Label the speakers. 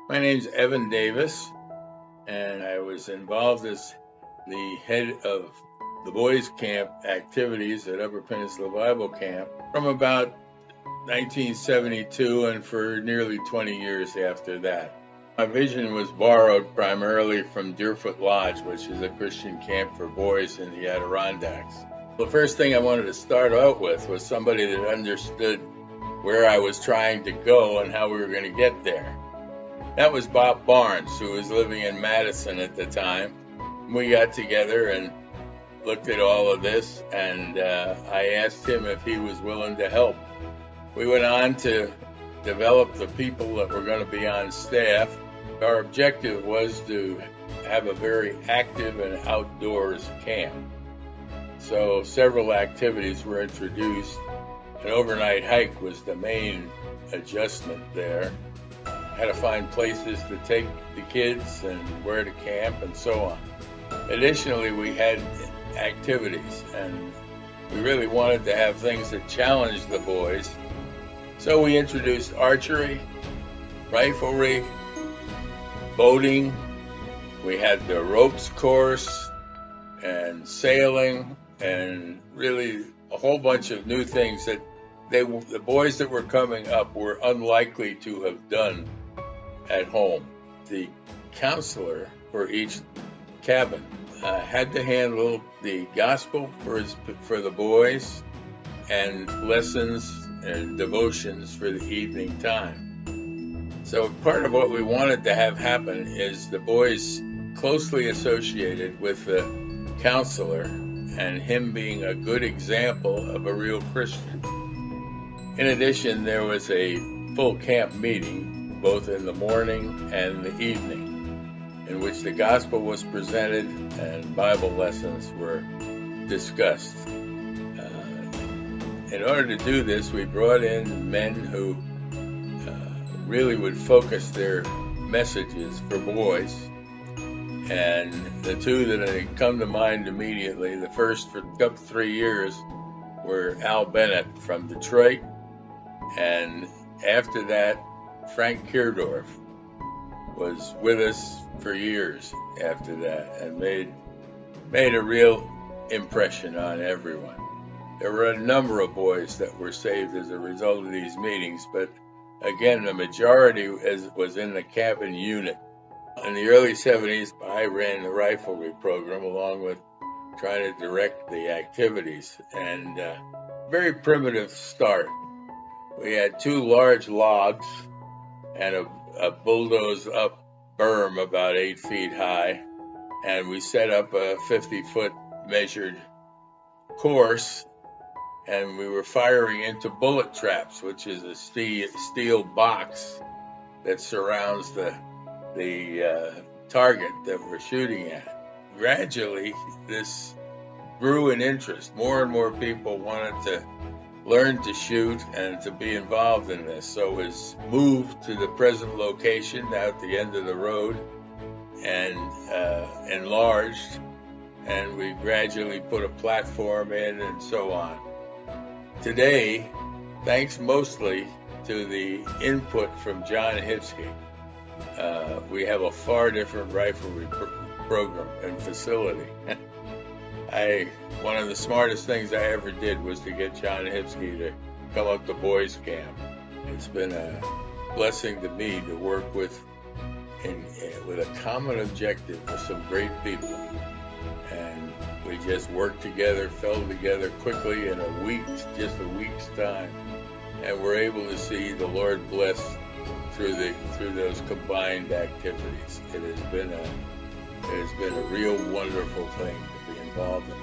Speaker 1: My name's Evan Davis, and I was involved as the head of the boys' camp activities at Upper Peninsula Bible Camp from about 1972 and for nearly 20 years after that. My vision was borrowed primarily from Deerfoot Lodge, which is a Christian camp for boys in the Adirondacks. The first thing I wanted to start out with was somebody that understood where I was trying to go and how we were going to get there. That was Bob Barnes, who was living in Madison at the time. We got together and looked at all of this, and I asked him if he was willing to help. We went on to develop the people that were going to be on staff. Our objective was to have a very active and outdoors camp. So several activities were introduced. An overnight hike was the main adjustment there. How to find places to take the kids and where to camp and so on. Additionally, we had activities, and we really wanted to have things that challenged the boys. So we introduced archery, riflery, boating. We had the ropes course and sailing, and really a whole bunch of new things that the boys that were coming up were unlikely to have done at home. The counselor for each cabin had to handle the gospel for the boys and lessons and devotions for the evening time. So part of what we wanted to have happen is the boys closely associated with the counselor and him being a good example of a real Christian. In addition, there was a full camp meeting, both in the morning and the evening, in which the gospel was presented and Bible lessons were discussed. In order to do this, we brought in men who really would focus their messages for boys. And the two that had come to mind immediately, the first for up 3 years, were Al Bennett from Detroit, and after that, Frank Kierdorf was with us for years after that and made a real impression on everyone. There were a number of boys that were saved as a result of these meetings, but again, the majority was in the cabin unit. In the early 70s, I ran the riflery program along with trying to direct the activities, and very primitive start. We had 2 large logs and a bulldozed up berm about 8 feet high, and we set up a 50-foot measured course, and we were firing into bullet traps, which is a steel box that surrounds the target that we're shooting at. Gradually, this grew in interest. More and more people wanted to learn to shoot and to be involved in this. So it was moved to the present location out at the end of the road and enlarged, and we gradually put a platform in and so on. Today, thanks mostly to the input from John Hipsky, we have a far different riflery program and facility. One of the smartest things I ever did was to get John Hipsky to come up to boys camp. It's been a blessing to me to work with a common objective with some great people. And we just worked together, fell together quickly in just a week's time. And we're able to see the Lord bless through those combined activities. It has been a real wonderful thing to be involved in.